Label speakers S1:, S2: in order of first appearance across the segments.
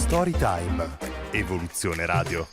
S1: Storytime, Evoluzione Radio.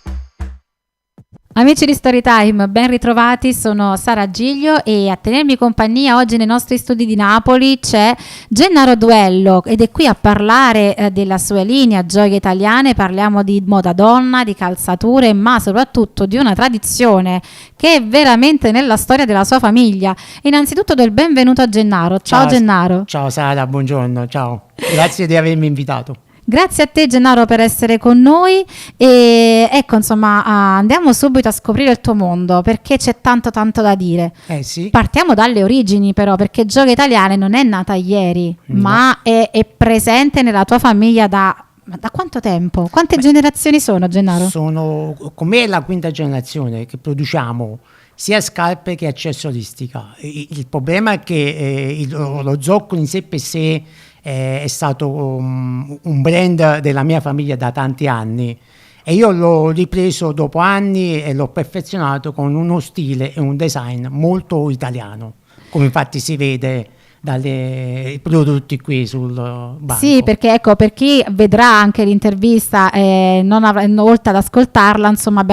S2: Amici di Storytime, ben ritrovati, sono Sara Giglio e a tenermi compagnia oggi nei nostri studi di Napoli c'è Gennaro Duello ed è qui a parlare della sua linea Gioie Italiane. Parliamo di moda donna, di calzature, ma soprattutto di una tradizione che è veramente nella storia della sua famiglia. Innanzitutto do il benvenuto a Gennaro. Ciao Gennaro.
S3: Ciao Sara, buongiorno, ciao. Grazie di avermi invitato.
S2: Grazie a te Gennaro per essere con noi e ecco insomma andiamo subito a scoprire il tuo mondo perché c'è tanto da dire.
S3: Sì.
S2: Partiamo dalle origini però, perché Gioie Italiane non è nata ieri, ma è presente nella tua famiglia da quanto tempo? Quante generazioni sono, Gennaro?
S3: Sono con me è la quinta generazione che produciamo sia scarpe che accessoristica. Il problema è che lo zoccolo in sé per sé è stato un brand della mia famiglia da tanti anni e io l'ho ripreso dopo anni e l'ho perfezionato con uno stile e un design molto italiano, come infatti si vede dalle prodotti qui sul banco.
S2: Sì, perché ecco, per chi vedrà anche l'intervista oltre ad ascoltarla, insomma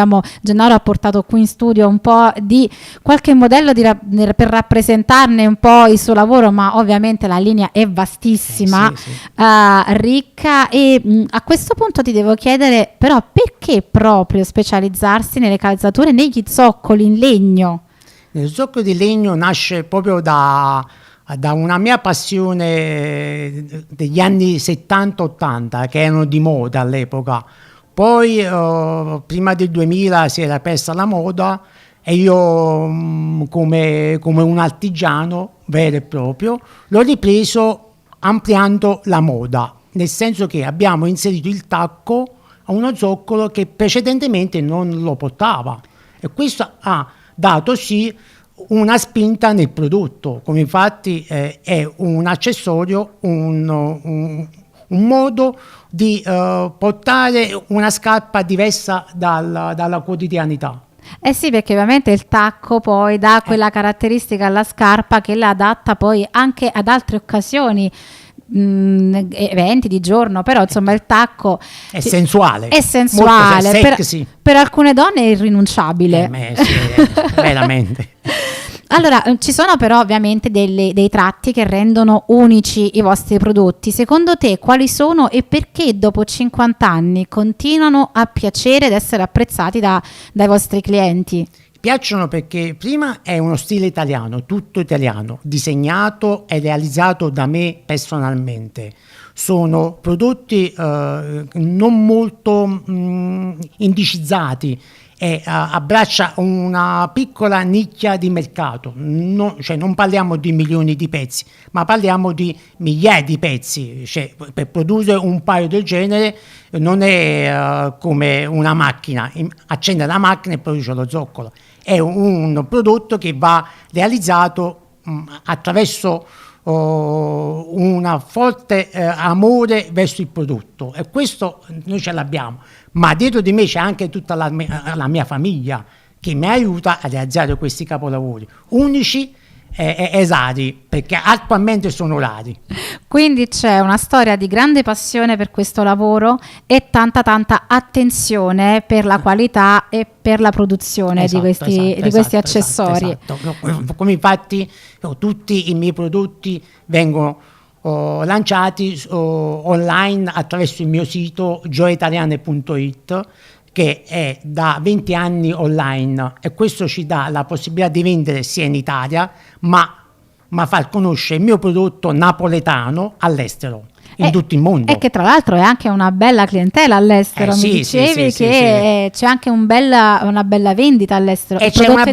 S2: Gennaro ha portato qui in studio un po' di qualche modello per rappresentarne un po' il suo lavoro, ma ovviamente la linea è vastissima,
S3: sì.
S2: Ricca e a questo punto ti devo chiedere però perché proprio specializzarsi nelle calzature, negli zoccoli in legno?
S3: Lo zoccolo di legno nasce proprio da una mia passione degli anni 70-80 che erano di moda all'epoca. Poi prima del 2000 si era persa la moda e io come un artigiano vero e proprio l'ho ripreso ampliando la moda, nel senso che abbiamo inserito il tacco a uno zoccolo che precedentemente non lo portava e questo ha dato sì una spinta nel prodotto, come infatti è un accessorio, un modo di portare una scarpa diversa dalla quotidianità.
S2: Eh sì, perché ovviamente il tacco poi dà quella caratteristica alla scarpa che la adatta poi anche ad altre occasioni, eventi di giorno, però insomma il tacco
S3: è sensuale,
S2: molto
S3: sexy.
S2: Per alcune donne è irrinunciabile.
S3: Sì, veramente.
S2: Allora, ci sono però ovviamente dei tratti che rendono unici i vostri prodotti. Secondo te quali sono e perché dopo 50 anni continuano a piacere ed essere apprezzati dai vostri clienti?
S3: Piacciono perché prima è uno stile italiano, tutto italiano, disegnato e realizzato da me personalmente. Sono prodotti non molto indicizzati e abbraccia una piccola nicchia di mercato, cioè non parliamo di milioni di pezzi, ma parliamo di migliaia di pezzi. Cioè, per produrre un paio del genere non è come una macchina, accende la macchina e produce lo zoccolo. È un prodotto che va realizzato attraverso un forte amore verso il prodotto e questo noi ce l'abbiamo, ma dietro di me c'è anche tutta la mia famiglia che mi aiuta a realizzare questi capolavori unici e rari, perché attualmente sono rari.
S2: Quindi c'è una storia di grande passione per questo lavoro e tanta attenzione per la qualità e per la produzione di questi accessori.
S3: Esatto. Come infatti tutti i miei prodotti vengono lanciati online attraverso il mio sito gioieitaliane.it, che è da 20 anni online e questo ci dà la possibilità di vendere sia in Italia ma far conoscere il mio prodotto napoletano all'estero, in tutto il mondo.
S2: E che tra l'altro è anche una bella clientela all'estero, mi dicevi che c'è anche una bella vendita all'estero.
S3: E c'è una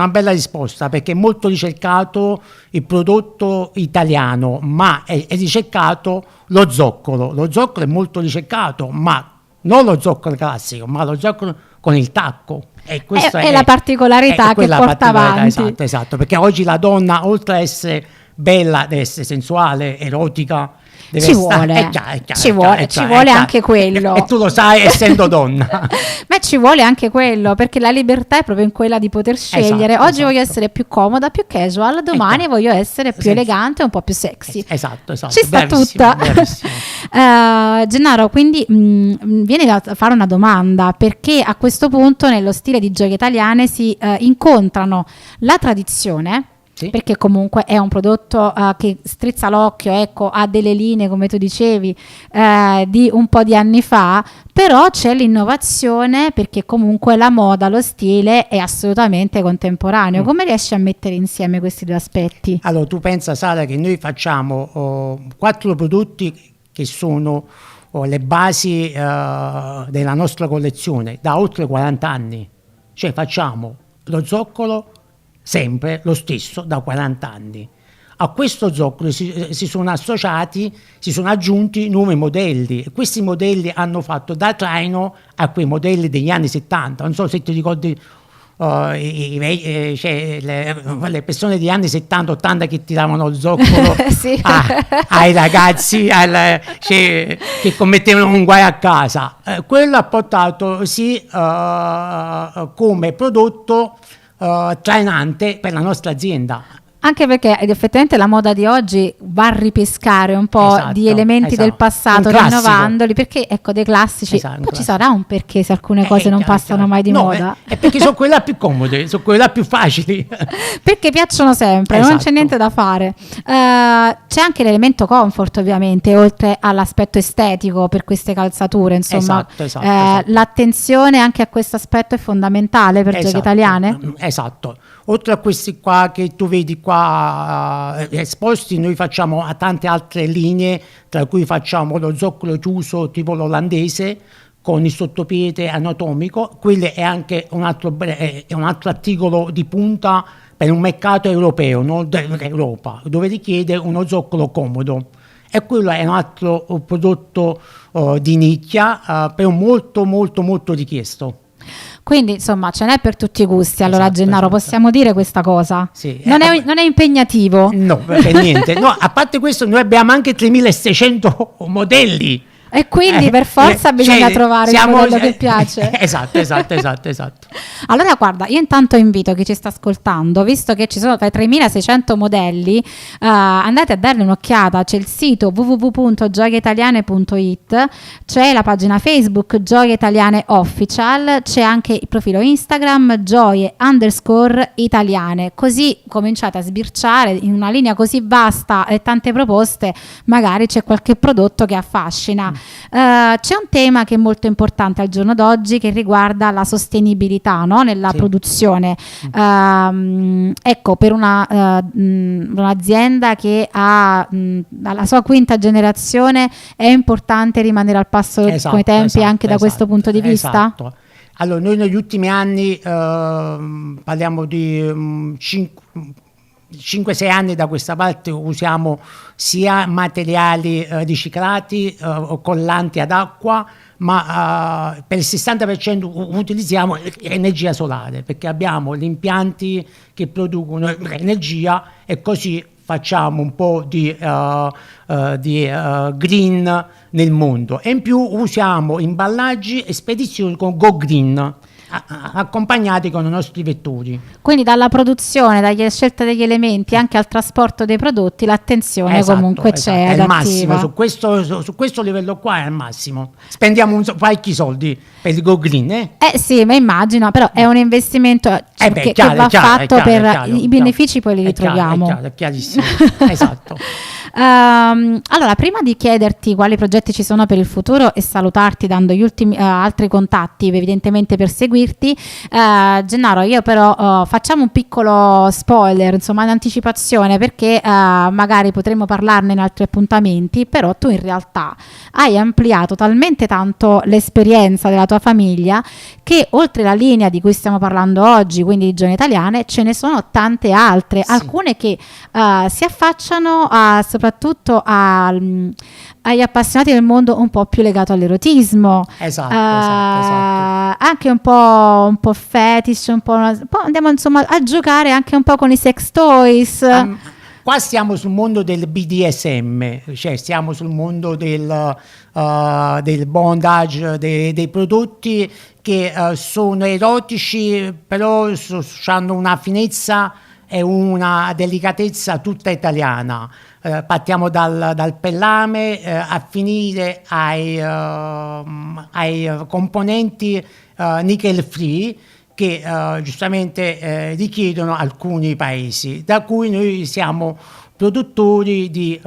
S3: bella risposta perché è molto ricercato il prodotto italiano, ma è ricercato lo zoccolo è molto ricercato, ma non lo zoccolo classico, ma lo zoccolo con il tacco. E questa
S2: è la particolarità che porta avanti.
S3: Esatto, perché oggi la donna, oltre a essere bella, deve essere sensuale, erotica
S2: Ci vuole, ci vuole anche quello.
S3: E tu lo sai essendo donna.
S2: Ma ci vuole anche quello, perché la libertà è proprio in quella di poter scegliere.
S3: Esatto,
S2: Oggi voglio essere più comoda, più casual, domani voglio essere più elegante, un po' più sexy.
S3: Esatto.
S2: Ci sta
S3: Bravissima,
S2: tutta.
S3: bravissima.
S2: Gennaro, quindi viene da fare una domanda, perché a questo punto nello stile di Gioie Italiane si incontrano la tradizione,
S3: Sì.
S2: perché comunque è un prodotto che strizza l'occhio, ecco, ha delle linee, come tu dicevi, di un po' di anni fa, però c'è l'innovazione, perché comunque la moda, lo stile è assolutamente contemporaneo. Come riesci a mettere insieme questi due aspetti?
S3: Allora, tu pensa, Sara, che noi facciamo 4 prodotti che sono le basi della nostra collezione da oltre 40 anni. Cioè facciamo lo zoccolo sempre lo stesso da 40 anni. A questo zoccolo si sono associati, si sono aggiunti nuovi modelli, e questi modelli hanno fatto da traino a quei modelli degli anni 70. Non so se ti ricordi le persone degli anni 70-80 che tiravano il zoccolo
S2: Sì.
S3: ai ragazzi che commettevano un guaio a casa. Quello ha portato come prodotto trainante per la nostra azienda.
S2: Anche perché effettivamente la moda di oggi va a ripescare un po'
S3: Esatto,
S2: di elementi del passato,
S3: un classico.
S2: rinnovandoli, perché ecco, dei classici.
S3: Esatto, un
S2: Poi ci
S3: classico.
S2: sarà un perché se alcune cose non
S3: Chiaro,
S2: passano
S3: chiaro.
S2: mai di
S3: No,
S2: moda.
S3: è perché sono quelle più comode, sono quelle più facili.
S2: Perché piacciono sempre, non
S3: Esatto.
S2: c'è niente da fare. C'è anche l'elemento comfort, ovviamente, oltre all'aspetto estetico per queste calzature, insomma.
S3: Esatto.
S2: L'attenzione anche a questo aspetto è fondamentale per Gioie Italiane.
S3: Esatto. Oltre a questi qua che tu vedi qua esposti, noi facciamo tante altre linee, tra cui facciamo lo zoccolo chiuso tipo l'olandese con il sottopiede anatomico. Quello è anche un altro articolo di punta per un mercato europeo, non dell'Europa, dove richiede uno zoccolo comodo. E quello è un altro prodotto di nicchia, però molto molto molto richiesto.
S2: Quindi insomma ce n'è per tutti i gusti. Allora,
S3: Esatto,
S2: Gennaro,
S3: esatto.
S2: possiamo dire questa cosa?
S3: Sì.
S2: Non è impegnativo?
S3: No, per niente. No, a parte questo, noi abbiamo anche 3600 modelli.
S2: E quindi per forza bisogna trovare il modello che piace.
S3: Esatto.
S2: Allora guarda, io intanto invito chi ci sta ascoltando, visto che ci sono tra i 3600 modelli, andate a darle un'occhiata. C'è il sito www.gioieitaliane.it, c'è la pagina Facebook Gioie Italiane Official, c'è anche il profilo Instagram Gioie_Italiane, così cominciate a sbirciare in una linea così vasta e tante proposte, magari c'è qualche prodotto che affascina. C'è un tema che è molto importante al giorno d'oggi, che riguarda la sostenibilità, no? Nella produzione. Ecco, per un'azienda che ha la sua quinta generazione è importante rimanere al passo con i tempi anche da questo punto di vista?
S3: Esatto. Allora, noi negli ultimi anni parliamo di 5-6 anni da questa parte usiamo sia materiali riciclati, collanti ad acqua, ma per il 60% utilizziamo energia solare, perché abbiamo gli impianti che producono energia, e così facciamo un po' di green nel mondo. E in più usiamo imballaggi e spedizioni con Go Green, accompagnati con i nostri vettori.
S2: Quindi dalla produzione, dalla scelta degli elementi anche al trasporto dei prodotti, l'attenzione comunque c'è,
S3: è il
S2: adattiva.
S3: massimo, su questo livello qua è il massimo. Spendiamo parecchi soldi per il Go Green,
S2: Sì, ma immagino, però è un investimento che va fatto per i benefici, poi li ritroviamo.
S3: È chiarissimo. Esatto.
S2: Allora, prima di chiederti quali progetti ci sono per il futuro e salutarti dando gli ultimi altri contatti evidentemente per seguirti, Gennaro, io però facciamo un piccolo spoiler, insomma, in anticipazione, perché magari potremo parlarne in altri appuntamenti, però tu in realtà hai ampliato talmente tanto l'esperienza della tua famiglia che oltre la linea di cui stiamo parlando oggi, quindi di Gioie Italiane, ce ne sono tante altre,
S3: sì.
S2: alcune che si affacciano soprattutto agli appassionati del mondo un po' più legato all'erotismo,
S3: Esatto.
S2: anche un po' fetish, un po' andiamo insomma a giocare anche un po' con i sex toys.
S3: Qua stiamo sul mondo del BDSM, cioè stiamo sul mondo del bondage, dei prodotti che sono erotici, però hanno una finezza e una delicatezza tutta italiana. Partiamo dal pellame a finire ai componenti nickel free che giustamente richiedono alcuni paesi, da cui noi siamo produttori di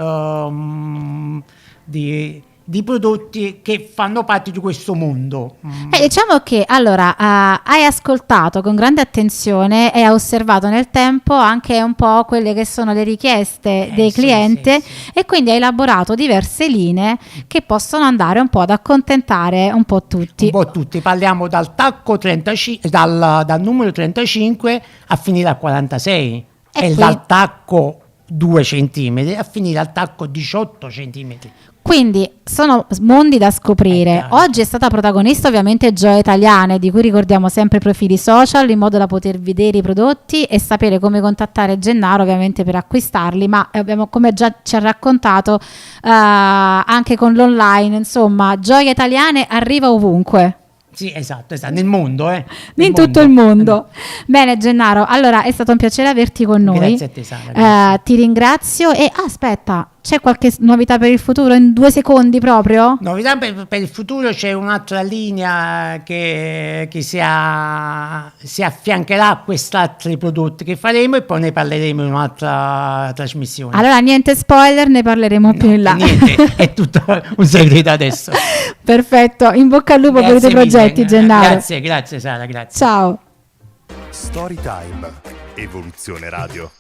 S3: prodotti che fanno parte di questo mondo.
S2: Diciamo che allora hai ascoltato con grande attenzione e hai osservato nel tempo anche un po' quelle che sono le richieste dei clienti,
S3: sì.
S2: e quindi hai elaborato diverse linee che possono andare un po' ad accontentare un po' tutti.
S3: Un po' tutti, parliamo dal tacco 35, dal numero 35 a finire al 46 e dal tacco 2 cm a finire al tacco 18 cm.
S2: Quindi sono mondi da scoprire. Oggi è stata protagonista ovviamente Gioia Italiane, di cui ricordiamo sempre i profili social in modo da poter vedere i prodotti e sapere come contattare Gennaro ovviamente per acquistarli, ma abbiamo, come già ci ha raccontato, anche con l'online, insomma, Gioia Italiane arriva ovunque.
S3: Sì, esatto, nel mondo,
S2: in tutto il mondo. Bene Gennaro, allora è stato un piacere averti con noi.
S3: Grazie a te Sara.
S2: Ti ringrazio e aspetta, c'è qualche novità per il futuro in 2 secondi proprio?
S3: Novità per il futuro, c'è un'altra linea che si affiancherà a questi altri prodotti che faremo e poi ne parleremo in un'altra trasmissione.
S2: Allora niente spoiler, ne parleremo più in là.
S3: Niente, è tutto un segreto adesso.
S2: Perfetto, in bocca al lupo per i tuoi progetti, Gennaro.
S3: Grazie Sara, grazie.
S2: Ciao.
S1: Storytime, Evoluzione Radio.